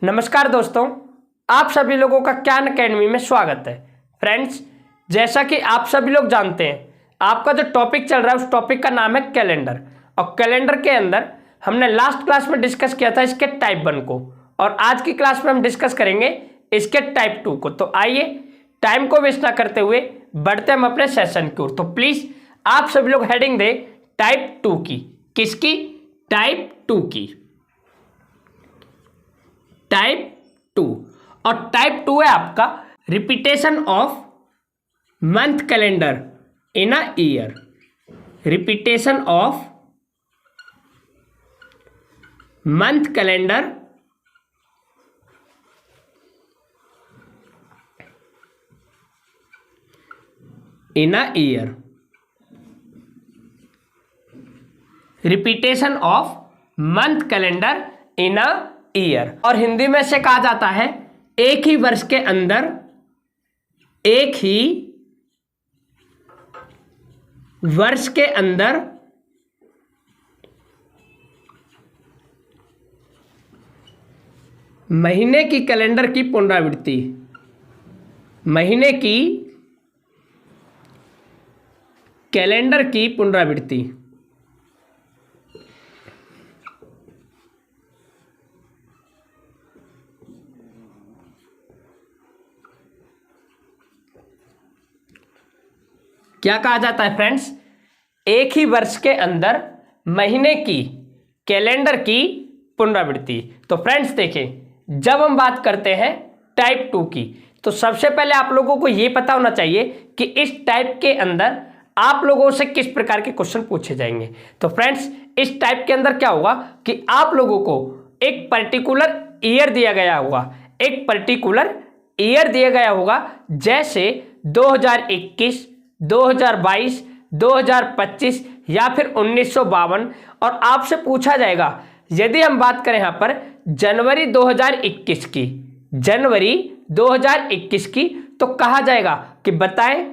नमस्कार दोस्तों, आप सभी लोगों का ज्ञान अकेडमी में स्वागत है। फ्रेंड्स, जैसा कि आप सभी लोग जानते हैं, आपका जो टॉपिक चल रहा है उस टॉपिक का नाम है कैलेंडर। और कैलेंडर के अंदर हमने लास्ट क्लास में डिस्कस किया था इसके टाइप 1 को, और आज की क्लास में हम डिस्कस करेंगे इसके टाइप 2 को। तो आइए टाइम को वेस्ट ना करते हुए बढ़ते हम अपने सेशन की ओर। तो प्लीज आप सभी लोग हेडिंग दे टाइप 2 की। किसकी? टाइप 2 की। टाइप 2। और टाइप 2 है आपका repetition of month calendar in a year. Repetition of month calendar in a year. Repetition of month calendar in a year. और हिंदी में से कहा जाता है एक ही वर्ष के अंदर एक ही वर्ष के अंदर महीने की कैलेंडर की पुनरावृत्ति। महीने की कैलेंडर की पुनरावृत्ति। क्या कहा जाता है फ्रेंड्स? एक ही वर्ष के अंदर महीने की कैलेंडर की पुनरावृत्ति। तो फ्रेंड्स देखें, जब हम बात करते हैं टाइप 2 की, तो सबसे पहले आप लोगों को यह पता होना चाहिए कि इस टाइप के अंदर आप लोगों से किस प्रकार के क्वेश्चन पूछे जाएंगे। तो फ्रेंड्स, इस टाइप के अंदर क्या होगा कि आप लोगों को एक पर्टिकुलर ईयर दिया गया होगा। एक पर्टिकुलर ईयर दिया गया होगा, जैसे 2021, 2022, 2025 या फिर 1952। और आपसे पूछा जाएगा, यदि हम बात करें यहां पर जनवरी 2021 की, जनवरी 2021 की, तो कहा जाएगा कि बताएं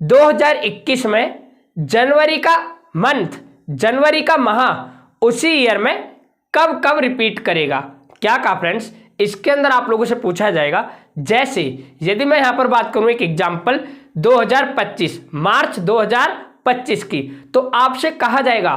2021 में जनवरी का मंथ, जनवरी का माह उसी ईयर में कब कब रिपीट करेगा। क्या कहा फ्रेंड्स? इसके अंदर आप लोगों से पूछा जाएगा, जैसे यदि मैं यहां पर बात करूं एक एग्जांपल 2025, मार्च 2025 की, तो आपसे कहा जाएगा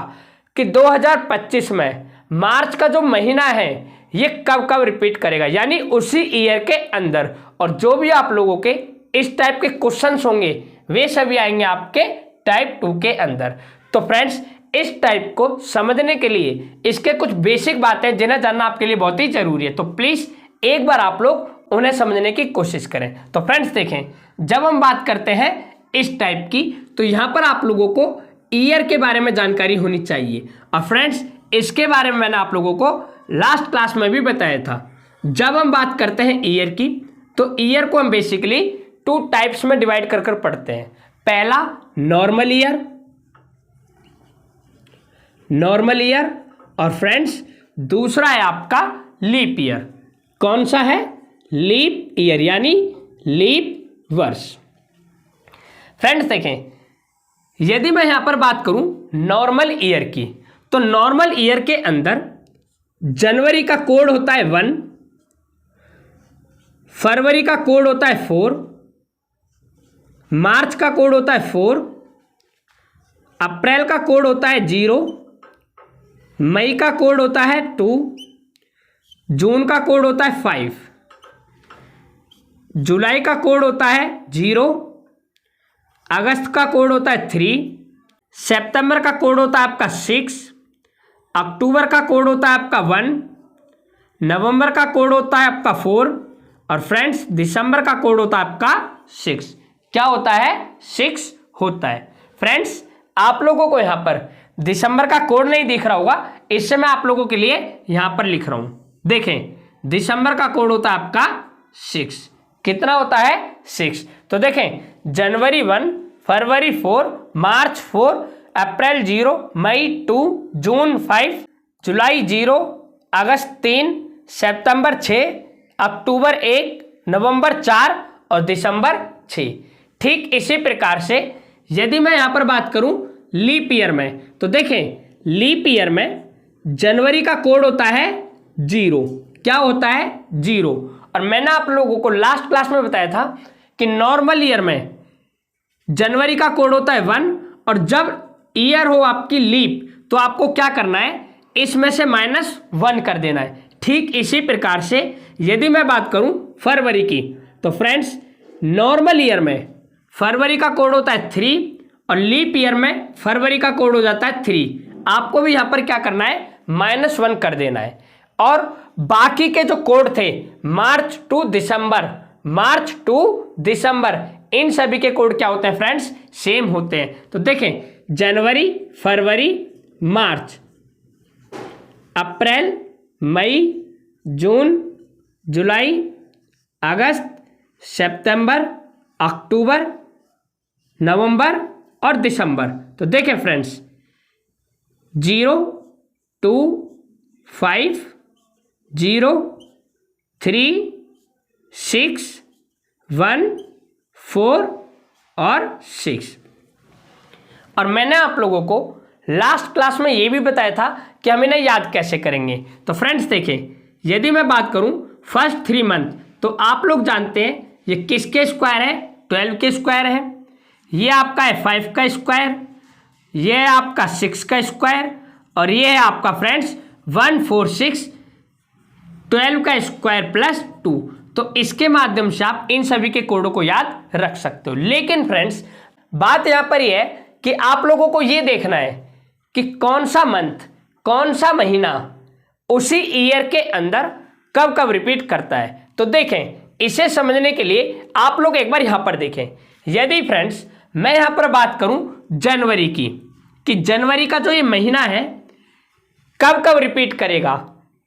कि 2025 में मार्च का जो महीना है ये कब कब रिपीट करेगा, यानी उसी ईयर के अंदर। और जो भी आप लोगों के इस टाइप के क्वेश्चंस होंगे वे सभी आएंगे आपके टाइप 2 के अंदर। तो फ्रेंड्स, इस टाइप को समझने के लिए इसके कुछ बेसिक बातें जिन्हें जानना आपके लिए बहुत ही जरूरी है। तो प्लीज एक बार आप लोग उन्हें समझने की कोशिश करें। तो फ्रेंड्स देखें, जब हम बात करते हैं इस टाइप की, तो यहां पर आप लोगों को ईयर के बारे में जानकारी होनी चाहिए। और फ्रेंड्स, इसके बारे में मैंने आप लोगों को लास्ट क्लास में भी बताया था। जब हम बात करते हैं ईयर की, तो ईयर को हम बेसिकली 2 टाइप्स में डिवाइड कर पढ़ते हैं। पहला नॉर्मल ईयर, नॉर्मल ईयर, और फ्रेंड्स दूसरा है आपका लीप ईयर। कौन सा है? लीप ईयर, यानी लीप वर्ष। फ्रेंड्स देखें, यदि मैं यहां पर बात करूं नॉर्मल ईयर की, तो नॉर्मल ईयर के अंदर जनवरी का कोड होता है 1, फरवरी का कोड होता है 4, मार्च का कोड होता है 4, अप्रैल का कोड होता है 0, मई का कोड होता है 2, जून का कोड होता है 5, जुलाई का कोड होता है 0, अगस्त का कोड होता है 3, सितंबर का कोड होता है आपका 6, अक्टूबर का कोड होता है आपका 1, नवंबर का कोड होता है आपका 4, और फ्रेंड्स दिसंबर का कोड होता है आपका 6। क्या होता है? 6 होता है। फ्रेंड्स, आप लोगों को यहां पर दिसंबर का कोड नहीं दिख रहा होगा, इससे मैं आप लोगों के लिए यहां पर लिख रहा हूं। देखें, दिसंबर का कोड होता है आपका 6। कितना होता है? 6। तो देखें, जनवरी 1, फरवरी 4, मार्च 4, अप्रैल 0, मई 2, जून 5, जुलाई 0, अगस्त 3, सितंबर 6, अक्टूबर 1, नवंबर 4 और दिसंबर 6। ठीक इसी प्रकार से यदि मैं यहां पर बात करूं लीप ईयर में, तो देखें लीप ईयर में जनवरी का कोड होता है 0। क्या होता है 0। और मैंने आप लोगों को लास्ट क्लास में बताया था कि नॉर्मल ईयर में जनवरी का कोड होता है 1, और जब ईयर हो आपकी लीप तो आपको क्या करना है, इसमें से -1 कर देना है। ठीक इसी प्रकार से यदि मैं बात करूं फरवरी की, तो फ्रेंड्स नॉर्मल ईयर में फरवरी का कोड होता है 3 और लीप ईयर में फरवरी का कोड हो जाता है 3। आपको भी यहां पर क्या करना है, -1 कर देना है। और बाकी के जो कोड थे मार्च टू दिसंबर, इन सभी के कोड क्या होते हैं फ्रेंड्स, सेम होते हैं। तो देखें जनवरी, फरवरी, मार्च, अप्रैल, मई, जून, जुलाई, अगस्त, सितंबर, अक्टूबर, नवंबर और दिसंबर। तो देखें फ्रेंड्स 0, 2, 5, 0, 3, 6, 1, 4 और 6। और मैंने आप लोगों को लास्ट क्लास में ये भी बताया था कि हम इन्हें याद कैसे करेंगे। तो फ्रेंड्स देखें, यदि मैं बात करूं फर्स्ट 3 मंथ, तो आप लोग जानते हैं ये किसके स्क्वायर है, 12 के स्क्वायर है। ये आपका है 5 का स्क्वायर, ये है आपका 6 का स्क्वायर, और ये है आपका फ्रेंड्स 1, 4, 6, 12 का स्क्वायर प्लस 2। तो इसके माध्यम से आप इन सभी के कोडों को याद रख सकते हो। लेकिन फ्रेंड्स बात यहां पर यह है कि आप लोगों को यह देखना है कि कौन सा मंथ, कौन सा महीना उसी ईयर के अंदर कब कब रिपीट करता है। तो देखें, इसे समझने के लिए आप लोग एक बार यहां पर देखें। यदि फ्रेंड्स मैं यहां पर बात करूं जनवरी की, कि जनवरी का जो ये महीना है कब कब रिपीट करेगा,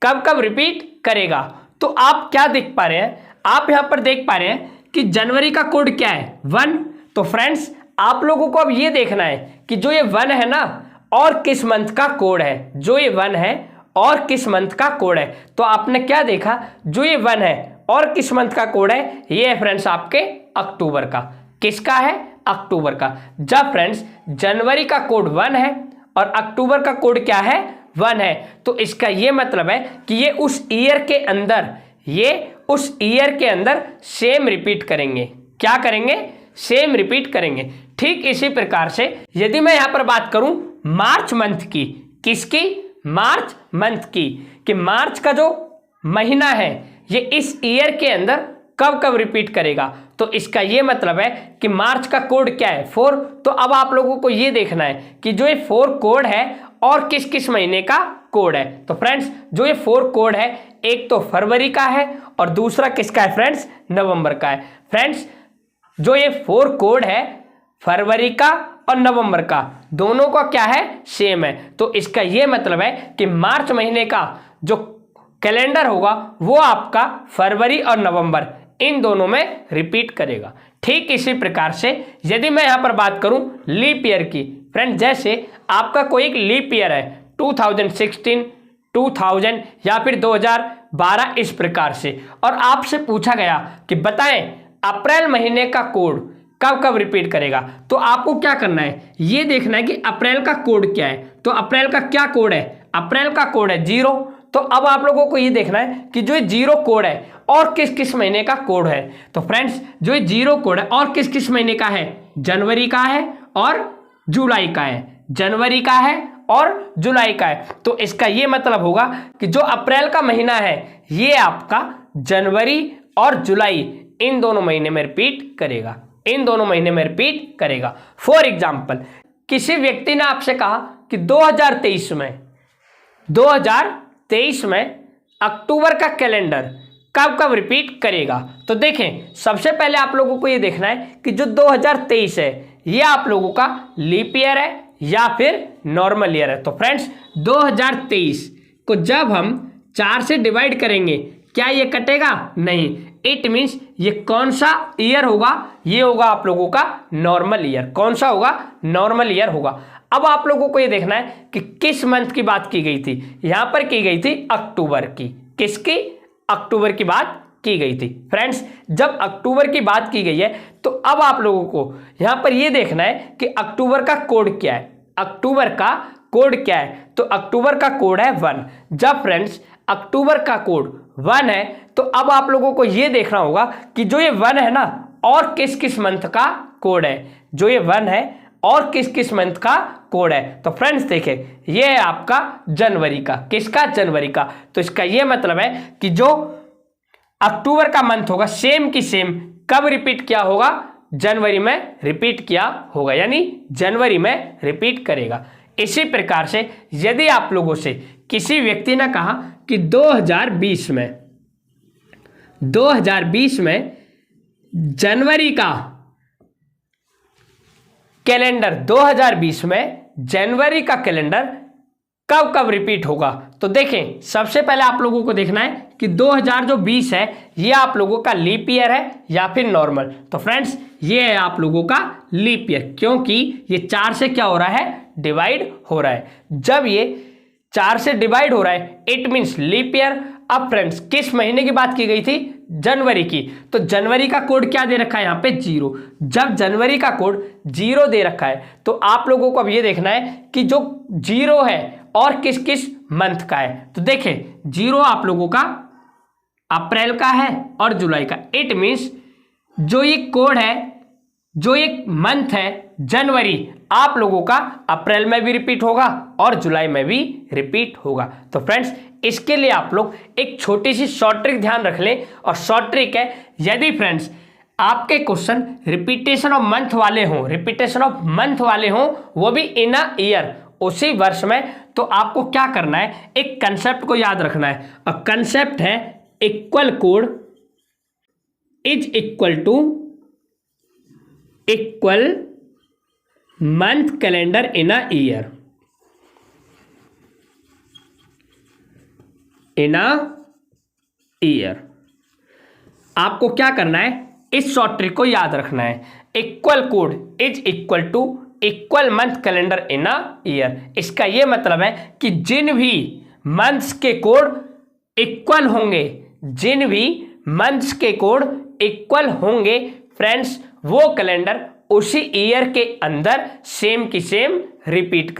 कब कब रिपीट करेगा, तो आप क्या देख पा रहे हैं, आप यहां पर देख पा रहे हैं कि जनवरी का कोड क्या है 1। तो फ्रेंड्स आप लोगों को अब ये देखना है कि जो ये 1 है ना, और किस मंथ का कोड है, जो ये 1 है और किस मंथ का कोड है। तो आपने क्या देखा, जो ये 1 है और किस मंथ का कोड है, ये है फ्रेंड्स आपके अक्टूबर का। किसका है, अक्टूबर का। जब फ्रेंड्स जनवरी का कोड 1 है और अक्टूबर का कोड क्या है 1 है, तो इसका ये मतलब है कि ये उस ईयर के अंदर, ये उस ईयर के अंदर सेम रिपीट करेंगे। क्या करेंगे, सेम रिपीट करेंगे। ठीक इसी प्रकार से यदि मैं यहां पर बात करूं मार्च मंथ की, किसकी, मार्च मंथ की, कि मार्च का जो महीना है ये इस ईयर के अंदर कब कब रिपीट करेगा, तो इसका ये मतलब है कि मार्च का कोड क्या है 4। तो अब आप लोगों को ये देखना है कि जो ये 4 कोड है और किस किस महीने का कोड है। तो फ्रेंड्स जो ये 4 कोड है, एक तो फरवरी का है और दूसरा किसका है फ्रेंड्स, नवंबर का है। फ्रेंड्स जो ये 4 कोड है फरवरी का और नवंबर का, दोनों का क्या है, सेम है। तो इसका ये मतलब है कि मार्च महीने का जो कैलेंडर होगा वो आपका फरवरी और नवंबर इन दोनों में रिपीट करेगा। ठीक इसी प्रकार से यदि मैं यहां पर बात करूं लीप ईयर की, फ्रेंड जैसे आपका कोई एक लीप ईयर है 2016, 2000 या फिर 2012 इस प्रकार से, और आपसे पूछा गया कि बताएं अप्रैल महीने का कोड कब कब रिपीट करेगा, तो आपको क्या करना है, ये देखना है कि अप्रैल का कोड क्या है। तो अप्रैल का क्या कोड है, अप्रैल का कोड है 0। तो अब आप लोगों को ये देखना है कि जो 0 कोड है और किस किस महीने का कोड है। तो फ्रेंड्स जो 0 कोड है और किस किस महीने का है, जनवरी का है और जुलाई का है, जनवरी का है और जुलाई का है। तो इसका ये मतलब होगा कि जो अप्रैल का महीना है ये आपका जनवरी और जुलाई इन दोनों महीने में रिपीट करेगा, इन दोनों महीने में रिपीट करेगा। फॉर एग्जाम्पल किसी व्यक्ति ने आपसे कहा कि 2023 में अक्टूबर का कैलेंडर कब कब रिपीट करेगा। तो देखें सबसे पहले आप लोगों को ये देखना है कि जो 2023 है ये आप लोगों का लीप ईयर है या फिर नॉर्मल ईयर है। तो फ्रेंड्स 2023 को जब हम 4 से डिवाइड करेंगे क्या ये कटेगा, नहीं। इट मीन्स ये कौन सा ईयर होगा, ये होगा आप लोगों का नॉर्मल ईयर। कौन सा होगा, नॉर्मल ईयर होगा। अब आप लोगों को ये देखना है कि किस मंथ की बात की गई थी, यहां पर की गई थी अक्टूबर की। किसकी, अक्टूबर की बात की गई थी। फ्रेंड्स जब अक्टूबर की बात की गई है तो अब आप लोगों को यहां पर यह देखना है कि अक्टूबर का कोड क्या है, अक्टूबर का कोड क्या है। तो अक्टूबर का कोड है 1। जब फ्रेंड्स अक्टूबर का कोड 1 है, तो अब आप लोगों को ये देखना होगा कि जो ये 1 है ना, और किस किस मंथ का कोड है, जो ये 1 है और किस किस मंथ का कोड है। तो फ्रेंड्स देखिए, ये है आपका जनवरी का, किसका, जनवरी का। तो इसका ये मतलब है कि जो अक्टूबर का मंथ होगा सेम की सेम कब रिपीट किया होगा, जनवरी में रिपीट किया होगा, यानी जनवरी में रिपीट करेगा। इसी प्रकार से यदि आप लोगों से किसी व्यक्ति ने कहा कि 2020 में जनवरी का कैलेंडर, 2020 में जनवरी का कैलेंडर कब कब रिपीट होगा, तो देखें सबसे पहले आप लोगों को देखना है कि 2020 है ये आप लोगों का लीप ईयर है या फिर नॉर्मल। तो फ्रेंड्स ये है आप लोगों का लीप ईयर, क्योंकि ये 4 से क्या हो रहा है, डिवाइड हो रहा है। जब ये 4 से डिवाइड हो रहा है इट मीन्स लीप ईयर। अब फ्रेंड्स किस महीने की बात की गई थी, जनवरी की, तो जनवरी का कोड क्या दे रखा है यहाँ पे, 0। जब जनवरी का कोड 0 दे रखा है तो आप लोगों को अब ये देखना है कि जो 0 है और किस किस मंथ का है। तो देखें 0 आप लोगों का अप्रैल का है और जुलाई का, इट मीन्स जो ये कोड है, जो एक मंथ है जनवरी, आप लोगों का अप्रैल में भी रिपीट होगा और जुलाई में भी रिपीट होगा। तो फ्रेंड्स इसके लिए आप लोग एक छोटी सी शॉर्ट ट्रिक ध्यान रख लें, और शॉर्ट ट्रिक है, यदि फ्रेंड्स आपके क्वेश्चन रिपीटेशन ऑफ मंथ वाले हों, वो भी इन अ ईयर, उसी वर्ष में, तो आपको क्या करना है, एक कंसेप्ट को याद रखना है, और कंसेप्ट है equal code is equal to equal month calendar in a year, आपको क्या करना है, इस शॉर्ट ट्रिक को याद रखना है, equal code is equal to equal month calendar in a year. इसका यह मतलब है कि जिन भी मंथ्स के कोड इक्वल होंगे, फ्रेंड्स वो कैलेंडर उसी ईयर के अंदर सेम की सेम रिपीट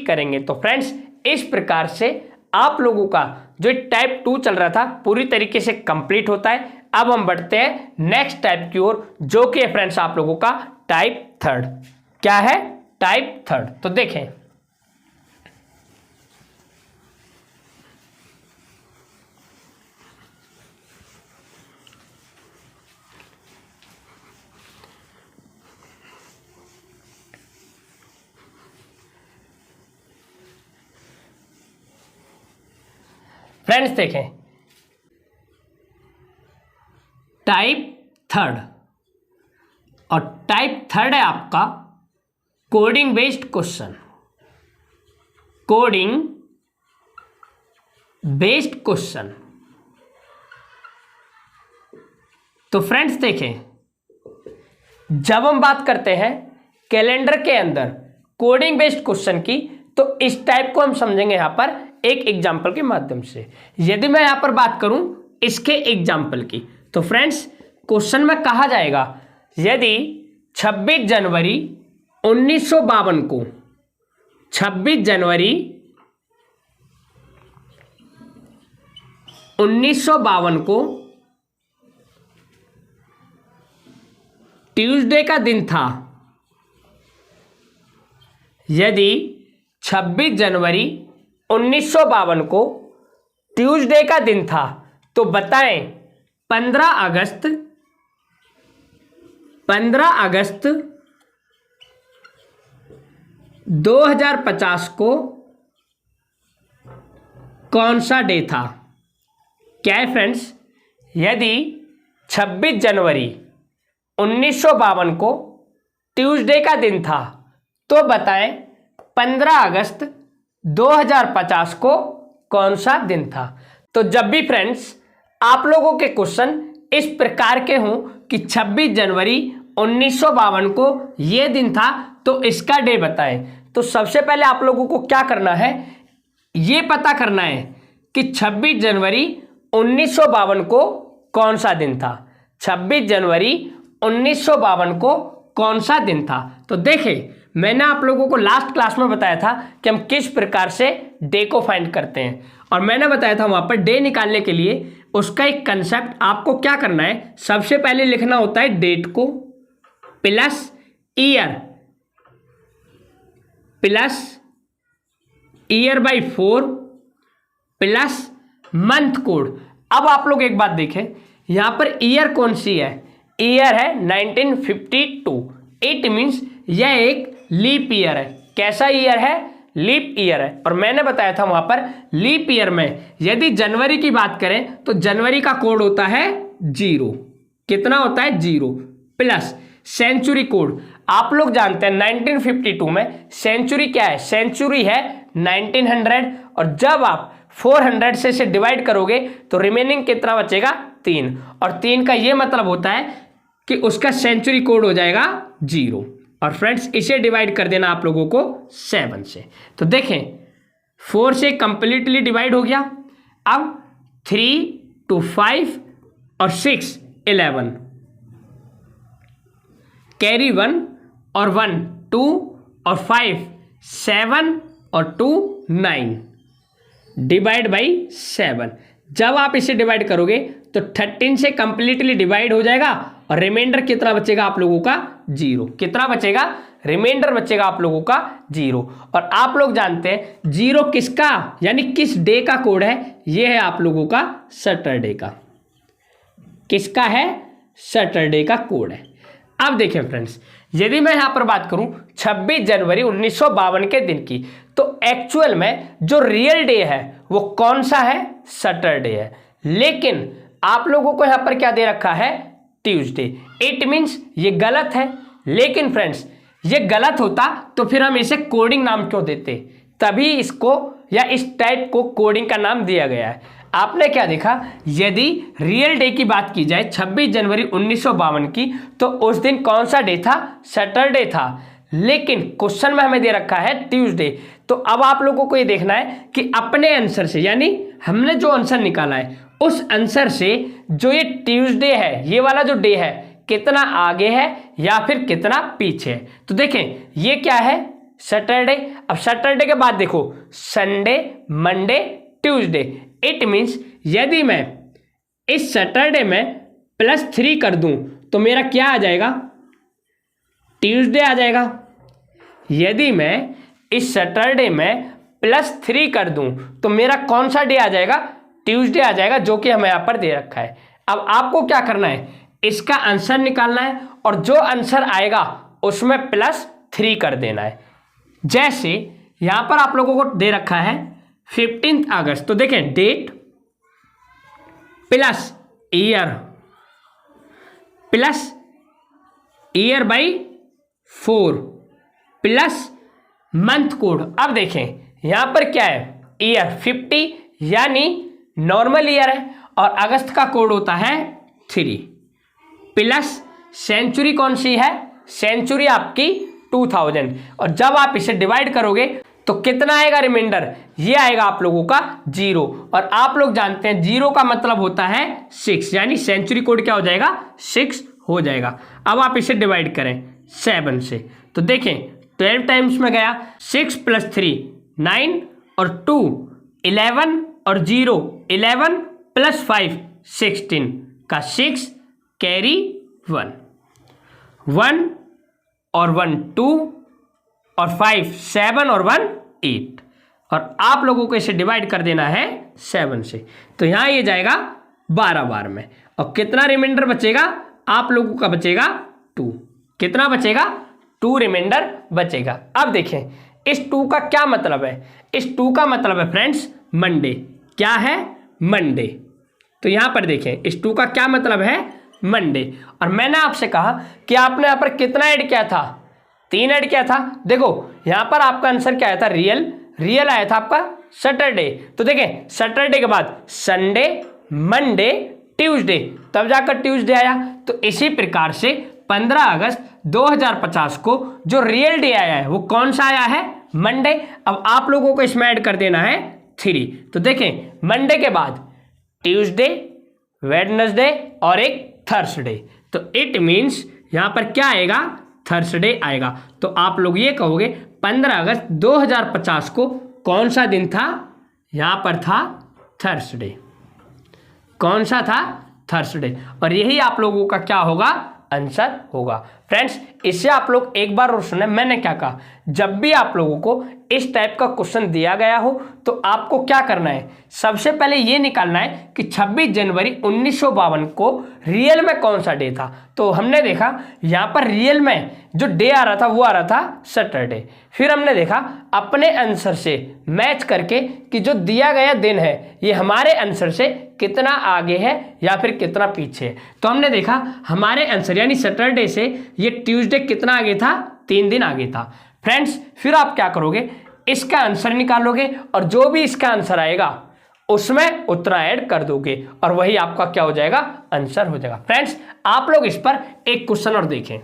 करेंगे, तो फ्रेंड्स इस प्रकार से आप लोगों का जो टाइप 2 चल रहा था पूरी तरीके से कंप्लीट होता है। अब हम बढ़ते हैं नेक्स्ट टाइप की ओर, जो कि फ्रेंड्स आप लोगों का टाइप 3। क्या है, टाइप 3। तो देखें फ्रेंड्स, देखें टाइप 3, और टाइप 3 है आपका कोडिंग बेस्ड क्वेश्चन। तो फ्रेंड्स देखें, जब हम बात करते हैं कैलेंडर के अंदर कोडिंग बेस्ड क्वेश्चन की, तो इस टाइप को हम समझेंगे यहां पर एक एग्जाम्पल के माध्यम से। यदि मैं यहां पर बात करूं इसके एग्जाम्पल की, तो फ्रेंड्स क्वेश्चन में कहा जाएगा, यदि 26 जनवरी 1952 को 26 जनवरी 1952 को ट्यूसडे का दिन था, यदि 26 जनवरी 1952 को ट्यूसडे का दिन था, तो बताएं 15 अगस्त 2050 को कौन सा डे था। क्या है फ्रेंड्स, यदि 26 जनवरी 1952 को ट्यूसडे का दिन था, तो बताएं 15 अगस्त 2050 को कौन सा दिन था। तो जब भी फ्रेंड्स आप लोगों के क्वेश्चन इस प्रकार के हों कि 26 जनवरी 1952 को यह दिन था, तो इसका डे बताएं, तो सबसे पहले आप लोगों को क्या करना है, ये पता करना है कि 26 जनवरी 1952 को कौन सा दिन था। 26 जनवरी 1952 को कौन सा दिन था, तो देखें मैंने आप लोगों को लास्ट क्लास में बताया था कि हम किस प्रकार से डे को फाइंड करते हैं, और मैंने बताया था वहां पर डे निकालने के लिए उसका एक कंसेप्ट आपको क्या करना है, सबसे पहले लिखना होता है डेट को plus year by 4 plus month code. अब आप लोग एक बात देखें, यहां पर ईयर कौन सी है, ईयर है 1952। इट मीन्स यह एक लीप ईयर है। कैसा ईयर है, लीप ईयर है। और मैंने बताया था वहां पर लीप ईयर में यदि जनवरी की बात करें तो जनवरी का कोड होता है 0। कितना होता है, 0 प्लस सेंचुरी कोड। आप लोग जानते हैं 1952 में सेंचुरी क्या है, सेंचुरी है 1900, और जब आप 400 से इसे डिवाइड करोगे तो रिमेनिंग कितना बचेगा, 3, और 3 का ये मतलब होता है कि उसका सेंचुरी कोड हो जाएगा 0। और फ्रेंड्स इसे डिवाइड कर देना आप लोगों को 7 से। तो देखें 4 से कंप्लीटली डिवाइड हो गया। अब 3 to 5 और 6 11, कैरी 1 और 1 2 और 5 7 और 2 9 डिवाइड बाई 7। जब आप इसे डिवाइड करोगे तो 13 से कंप्लीटली डिवाइड हो जाएगा, और रिमाइंडर कितना बचेगा आप लोगों का, 0। कितना बचेगा, रिमाइंडर बचेगा आप लोगों का 0। और आप लोग जानते हैं 0 किसका यानी किस डे का कोड है, यह है आप लोगों का सैटरडे का। किसका है, सैटरडे का कोड है। अब देखें फ्रेंड्स, यदि मैं यहां पर बात करूं 26 जनवरी 1952 के दिन की, तो एक्चुअल में जो रियल डे है वो कौन सा है, सैटरडे है। लेकिन आप लोगों को यहां पर क्या दे रखा है, ट्यूसडे। इट मीन्स ये गलत है। लेकिन फ्रेंड्स ये गलत होता तो फिर हम इसे कोडिंग नाम क्यों देते, तभी इसको या इस टाइप को कोडिंग का नाम दिया गया है। आपने क्या देखा, यदि रियल डे की बात की जाए 26 जनवरी 1952 की, तो उस दिन कौन सा डे था, सैटरडे था। लेकिन क्वेश्चन में हमें दे रखा है ट्यूसडे। तो अब आप लोगों को ये देखना है कि अपने आंसर से, यानी हमने जो आंसर निकाला है उस आंसर से जो ये ट्यूसडे है, ये वाला जो डे है, कितना आगे है या फिर कितना पीछे है। तो देखें ये क्या है, सैटरडे। अब सैटरडे के बाद देखो Sunday, Monday, Tuesday. It means यदि मैं इस सैटरडे में +3 कर दूं तो मेरा क्या आ जाएगा, ट्यूसडे आ जाएगा। यदि मैं इस सैटरडे में +3 कर दूं तो मेरा कौन सा डे आ जाएगा, ट्यूसडे आ जाएगा, जो कि हमें यहां पर दे रखा है। अब आपको क्या करना है, इसका आंसर निकालना है, और जो आंसर आएगा उसमें +3 कर देना है। जैसे यहां पर आप लोगों को दे रखा है 15 अगस्त, तो देखें date plus year by 4 plus month code. अब देखें यहां पर क्या है, ईयर 50 यानी नॉर्मल ईयर है, और अगस्त का कोड होता है 3 प्लस सेंचुरी कौन सी है, सेंचुरी आपकी 2000। और जब आप इसे डिवाइड करोगे तो कितना आएगा रिमाइंडर, ये आएगा आप लोगों का 0। और आप लोग जानते हैं 0 का मतलब होता है 6, यानी सेंचुरी कोड क्या हो जाएगा, 6 हो जाएगा। अब आप इसे डिवाइड करें 7 से, तो देखें 12 टाइम्स में गया, 6 + 3 9 और 2 11 और 0 11 + 5 16 का 6 कैरी 1 1 और 1 2 और 5 7 और 1 8। और आप लोगों को इसे डिवाइड कर देना है 7 से, तो यहां ये जाएगा 12 बार में। और कितना रिमाइंडर बचेगा आप लोगों का, बचेगा 2। कितना बचेगा, 2 रिमाइंडर बचेगा। अब देखें इस 2 का क्या मतलब है, इस 2 का मतलब है फ्रेंड्स मंडे। क्या है, मंडे। तो यहां पर देखें इस 2 का क्या मतलब है, मंडे। और मैंने आपसे कहा कि आपने यहां पर कितना ऐड किया था, 3 ऐड किया था। देखो यहां पर आपका आंसर क्या आया था, रियल आया था आपका सैटरडे। तो देखें सैटरडे के बाद संडे, मंडे, ट्यूसडे, तब जाकर ट्यूसडे आया। तो इसी प्रकार से 15 अगस्त 2050 को जो रियल डे आया है वो कौन सा आया है, मंडे। अब आप लोगों को इसमें ऐड कर देना है 3। तो देखें मंडे के बाद ट्यूसडे, वेडनेसडे और एक थर्सडे। तो इट मीन्स यहां पर क्या आएगा, थर्सडे आएगा। तो आप लोग ये कहोगे 15 अगस्त 2050 को कौन सा दिन था? यहां पर था थर्सडे। कौन सा था? थर्सडे। और यही आप लोगों का क्या होगा? आंसर होगा। फ्रेंड्स, इससे आप लोग एक बार और सुने, मैंने क्या कहा, जब भी आप लोगों को इस टाइप का क्वेश्चन दिया गया हो तो आपको क्या करना है? सबसे पहले ये निकालना है कि 26 जनवरी 1952 को रियल में कौन सा डे था। तो हमने देखा यहाँ पर रियल में जो डे आ रहा था वो आ रहा था सैटरडे। फिर हमने देखा अपने आंसर से मैच करके कि जो दिया गया दिन है ये हमारे आंसर से कितना आगे है या फिर कितना पीछे है। तो हमने देखा हमारे आंसर यानी सैटरडे से ये ट्यूसडे कितना आगे था? 3 दिन आगे था। फ्रेंड्स, फिर आप क्या करोगे? इसका आंसर निकालोगे और जो भी इसका आंसर आएगा उसमें उतना ऐड कर दोगे और वही आपका क्या हो जाएगा? आंसर हो जाएगा। फ्रेंड्स, आप लोग इस पर एक क्वेश्चन और देखें।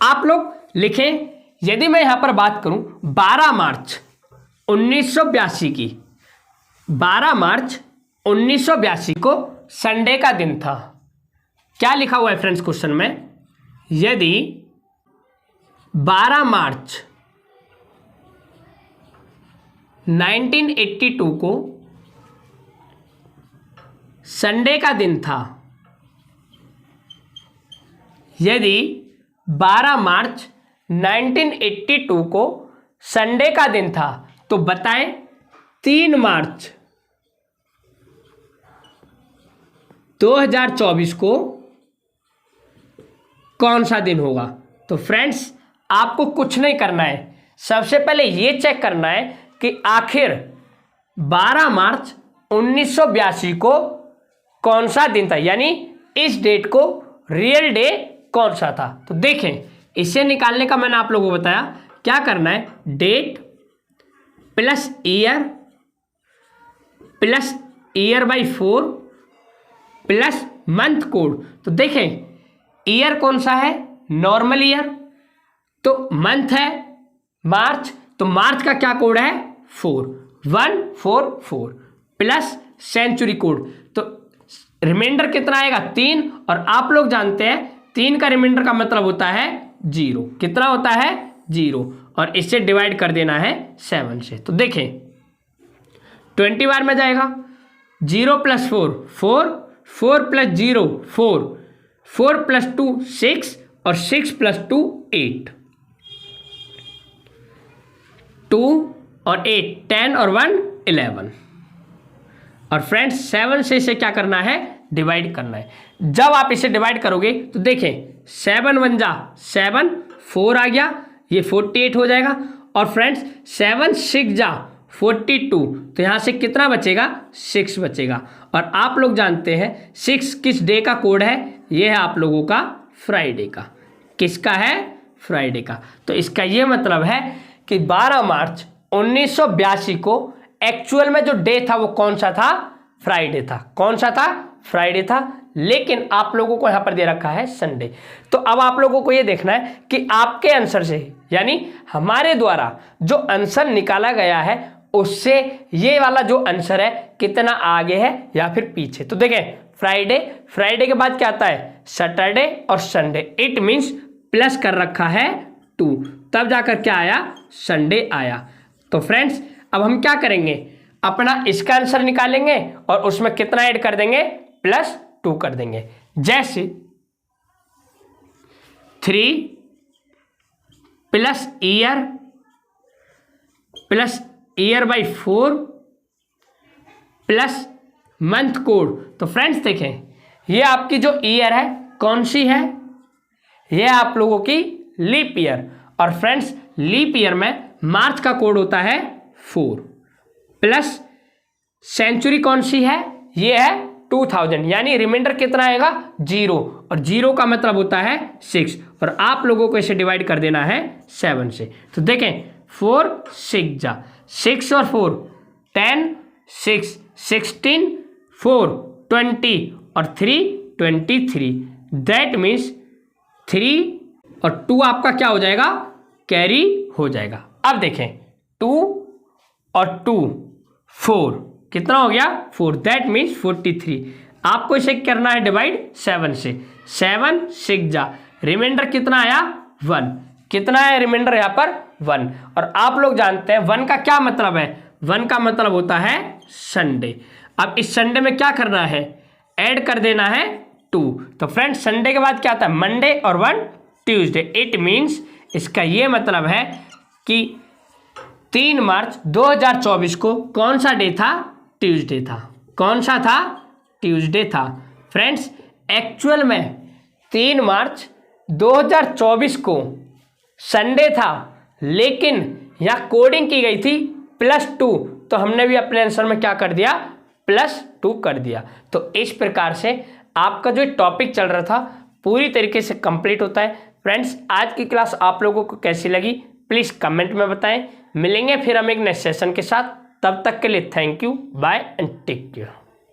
आप लोग लिखें, यदि मैं यहां पर बात करूं 12 मार्च 1982 की, 12 मार्च 1982 को संडे का दिन था। क्या लिखा हुआ है फ्रेंड्स क्वेश्चन में? यदि 12 मार्च 1982 को संडे का दिन था, यदि 12 मार्च 1982 को संडे का दिन था तो बताएं 3 मार्च 2024 को कौन सा दिन होगा? तो फ्रेंड्स, आपको कुछ नहीं करना है, सबसे पहले ये चेक करना है कि आखिर 12 मार्च 1982 को कौन सा दिन था, यानी इस डेट को रियल डे कौन सा था। तो देखें, इसे निकालने का मैंने आप लोगों को बताया क्या करना है, date plus year by 4 plus month code. तो देखें ईयर कौन सा है, नॉर्मल ईयर, तो मंथ है मार्च, तो मार्च का क्या कोड है 4144 प्लस सेंचुरी कोड, तो रिमाइंडर कितना आएगा 3, और आप लोग जानते हैं 3 का रिमाइंडर का मतलब होता है 0। कितना होता है 0, और इससे डिवाइड कर देना है 7 से। तो देखें 20 बार में जाएगा, 0 प्लस 4 4, 4 प्लस 0 4, 4 प्लस 2 6 और 6 प्लस 2 8, 2 और 8 10 और 1 11। और फ्रेंड्स 7 से इसे क्या करना है, डिवाइड करना है। जब आप इसे डिवाइड करोगे तो देखें 7 1 जा 7, 4 आ गया, ये 48 हो जाएगा। और फ्रेंड्स 7 6 जा 42, तो यहाँ से कितना बचेगा 6 बचेगा। और आप लोग जानते हैं 6 किस डे का कोड है, ये है आप लोगों का फ्राइडे का। किसका है, फ्राइडे का। तो इसका ये मतलब है कि 12 मार्च 1982 को एक्चुअल में जो डे था वो कौन सा था, फ्राइडे था। कौन सा था, फ्राइडे था, लेकिन आप लोगों को यहां पर दे रखा है संडे। तो अब आप लोगों को ये देखना है कि आपके आंसर से, यानी हमारे द्वारा जो आंसर निकाला गया है उससे ये वाला जो आंसर है कितना आगे है या फिर पीछे। तो देखें फ्राइडे, फ्राइडे के बाद क्या आता है सैटरडे और संडे, इट मीन्स प्लस कर रखा है 2, तब जाकर क्या आया, संडे आया। तो फ्रेंड्स अब हम क्या करेंगे, अपना इसका आंसर निकालेंगे और उसमें कितना ऐड कर देंगे, +2 कर देंगे। जैसे 3 plus year by 4 plus month code. तो फ्रेंड्स देखें ये आपकी जो ईयर है कौन सी है, ये आप लोगों की लीप ईयर। और फ्रेंड्स लीप ईयर में मार्च का कोड होता है 4 प्लस सेंचुरी कौन सी है, ये है 2000, यानी रिमाइंडर कितना आएगा 0, और 0 का मतलब होता है 6, और आप लोगों को इसे डिवाइड कर देना है 7 से। तो देखें 4 6 जा 6 और 4 10 6 16 4 20 और 3 23, दैट मीन्स 3 और 2 आपका क्या हो जाएगा, कैरी हो जाएगा। अब देखें 2 और 2 4 कितना हो गया 4, दैट मीन्स 43। आपको इसे करना है डिवाइड 7 से, 7 6 जा रिमाइंडर कितना आया 1, कितना है रिमाइंडर यहाँ पर 1। और आप लोग जानते हैं 1 का क्या मतलब है, 1 का मतलब होता है संडे। अब इस संडे में क्या करना है, ऐड कर देना है 2। तो फ्रेंड्स संडे के बाद क्या आता है, मंडे और 1 ट्यूसडे। इट मीन्स इसका ये मतलब है कि 3 मार्च 2024 को कौन सा डे था, ट्यूसडे था। कौन सा था, ट्यूसडे था। फ्रेंड्स एक्चुअल में 3 मार्च 2024 को संडे था, लेकिन यहाँ कोडिंग की गई थी +2, तो हमने भी अपने आंसर में क्या कर दिया, +2 कर दिया। तो इस प्रकार से आपका जो टॉपिक चल रहा था पूरी तरीके से कंप्लीट होता है। फ्रेंड्स आज की क्लास आप लोगों को कैसी लगी प्लीज़ कमेंट में बताएं। मिलेंगे फिर हम एक नेक्स्ट सेशन के साथ, तब तक के लिए thank you, bye and take care.